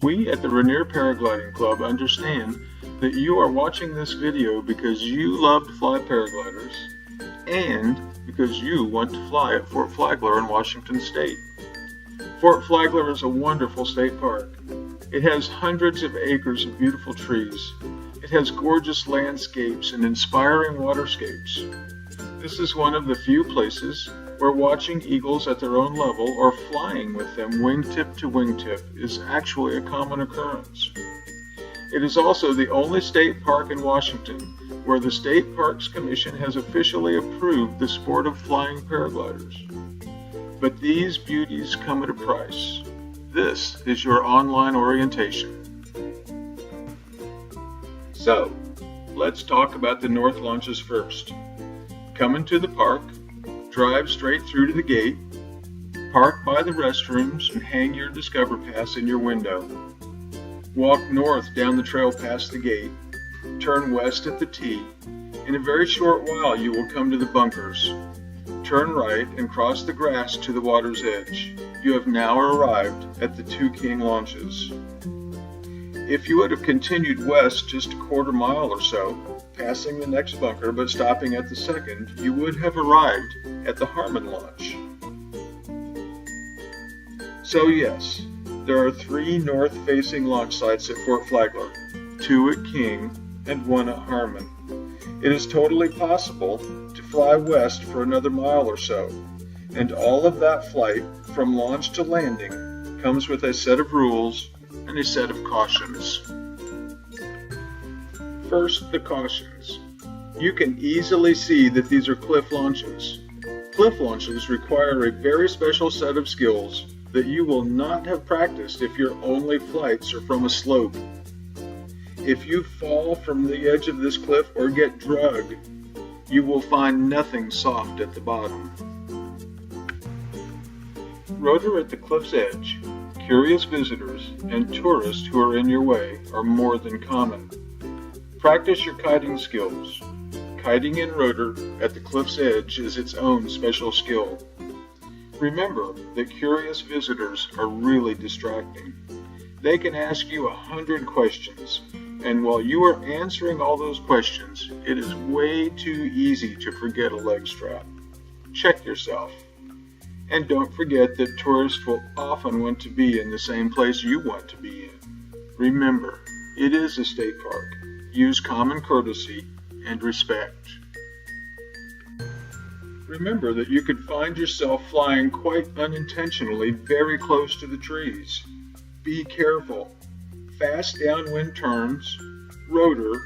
We at the Rainier Paragliding Club understand that you are watching this video because you love to fly paragliders and because you want to fly at Fort Flagler in Washington State. Fort Flagler is a wonderful state park. It has hundreds of acres of beautiful trees. It has gorgeous landscapes and inspiring waterscapes. This is one of the few places where watching eagles at their own level or flying with them wingtip to wingtip is actually a common occurrence. It is also the only state park in Washington where the State Parks Commission has officially approved the sport of flying paragliders. But these beauties come at a price. This is your online orientation. So, let's talk about the north launches first. Come into the park, drive straight through to the gate, park by the restrooms and hang your Discover Pass in your window. Walk north down the trail past the gate, turn west at the T. In a very short while you will come to the bunkers. Turn right and cross the grass to the water's edge. You have now arrived at the Two King launches. If you would have continued west just a quarter mile or so, passing the next bunker but stopping at the second, you would have arrived at the Harmon launch. So yes, there are 3 north-facing launch sites at Fort Flagler, 2 at King and 1 at Harmon. It is totally possible to fly west for another mile or so, and all of that flight from launch to landing comes with a set of rules and a set of cautions. First, the cautions. You can easily see that these are cliff launches. Cliff launches require a very special set of skills that you will not have practiced if your only flights are from a slope. If you fall from the edge of this cliff or get drugged, you will find nothing soft at the bottom. Rotor at the cliff's edge, curious visitors, and tourists who are in your way are more than common. Practice your kiting skills. Kiting in rotor at the cliff's edge is its own special skill. Remember that curious visitors are really distracting. They can ask you 100 questions, and while you are answering all those questions, it is way too easy to forget a leg strap. Check yourself. And don't forget that tourists will often want to be in the same place you want to be in. Remember, it is a state park. Use common courtesy and respect. Remember that you could find yourself flying quite unintentionally very close to the trees. Be careful. Fast downwind turns, rotor,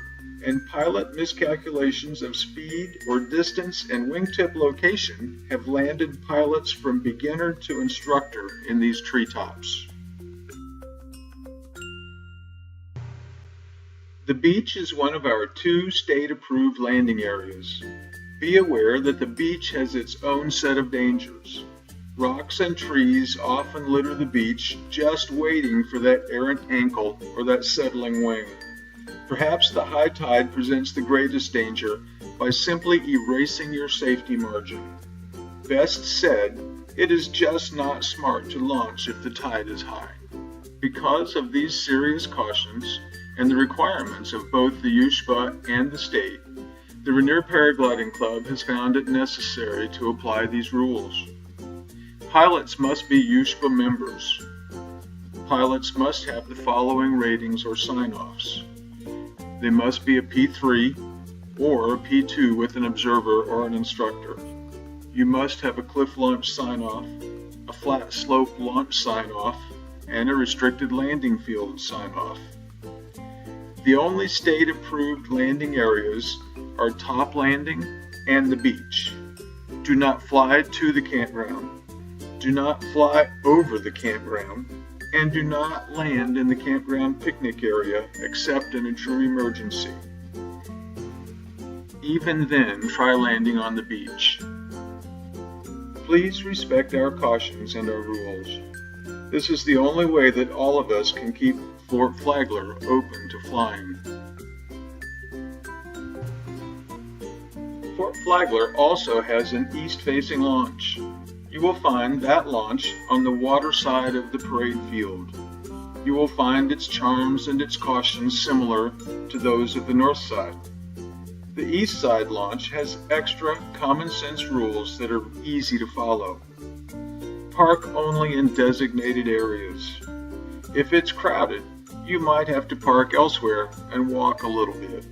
and pilot miscalculations of speed or distance and wingtip location have landed pilots from beginner to instructor in these treetops. The beach is one of our 2 state-approved landing areas. Be aware that the beach has its own set of dangers. Rocks and trees often litter the beach, just waiting for that errant ankle or that settling wing. Perhaps the high tide presents the greatest danger by simply erasing your safety margin. Best said, it is just not smart to launch if the tide is high. Because of these serious cautions and the requirements of both the USPA and the state, the Rainier Paragliding Club has found it necessary to apply these rules. Pilots must be USPA members. Pilots must have the following ratings or sign-offs. They must be a P3 or a P2 with an observer or an instructor. You must have a cliff launch sign-off, a flat slope launch sign-off, and a restricted landing field sign-off. The only state-approved landing areas are top landing and the beach. Do not fly to the campground. Do not fly over the campground. And do not land in the campground picnic area except in a true emergency. Even then, try landing on the beach. Please respect our cautions and our rules. This is the only way that all of us can keep Fort Flagler open to flying. Fort Flagler also has an east-facing launch. You will find that launch on the water side of the parade field. You will find its charms and its cautions similar to those of the north side. The east side launch has extra common sense rules that are easy to follow. Park only in designated areas. If it's crowded, you might have to park elsewhere and walk a little bit.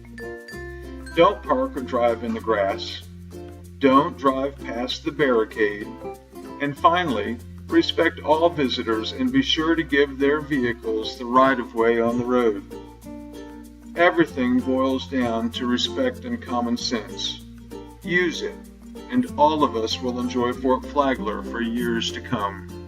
Don't park or drive in the grass. Don't drive past the barricade. And finally, respect all visitors and be sure to give their vehicles the right-of-way on the road. Everything boils down to respect and common sense. Use it, and all of us will enjoy Fort Flagler for years to come.